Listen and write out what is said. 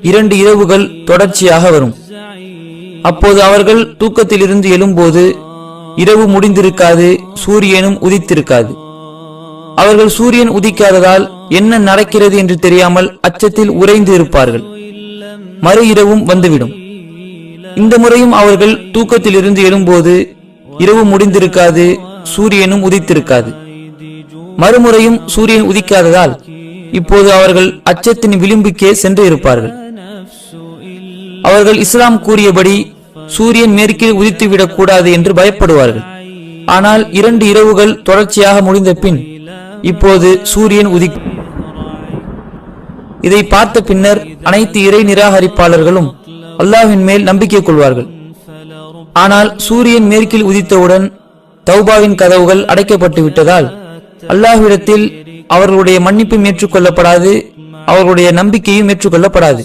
2 இரவுகள் தொடர்ச்சியாக வரும். அப்போது அவர்கள் தூக்கத்திலிருந்து எழும்போது இரவு முடிந்திருக்காது, சூரியனும் உதித்திருக்காது. அவர்கள் சூரியன் உதிக்காததால் என்ன நடக்கிறது என்று தெரியாமல் அச்சத்தில் உறைந்து இருப்பார்கள். மறு இரவும் வந்துவிடும். இந்த முறையும் அவர்கள் தூக்கத்திலிருந்து எழும்போது இரவு முடிந்திருக்காது, சூரியனும் உதித்திருக்காது. மறுமுறையும் சூரியன் உதிக்காததால் இப்போது அவர்கள் அச்சத்தின் விளிம்புக்கே சென்று இருப்பார்கள். அவர்கள் இஸ்லாம் கூறியபடி சூரியன் மேற்கில் உதித்துவிடக் கூடாது என்று பயப்படுவார்கள். ஆனால் 2 இரவுகள் தொடர்ச்சியாக முடிந்த பின் இப்போது சூரியன் உதிக்கும். இதை பார்த்த பின்னர் அனைத்து இறை நிராகரிப்பாளர்களும் அல்லாஹ்வின் மேல் நம்பிக்கை கொள்வார்கள். ஆனால் சூரியன் மேற்கில் உதித்தவுடன் தௌபாவின் கதவுகள் அடைக்கப்பட்டு விட்டதால் அல்லாஹ்விடத்தில் அவர்களுடைய மன்னிப்பும் ஏற்றுக்கொள்ளப்படாது, அவர்களுடைய நம்பிக்கையும் ஏற்றுக்கொள்ளப்படாது.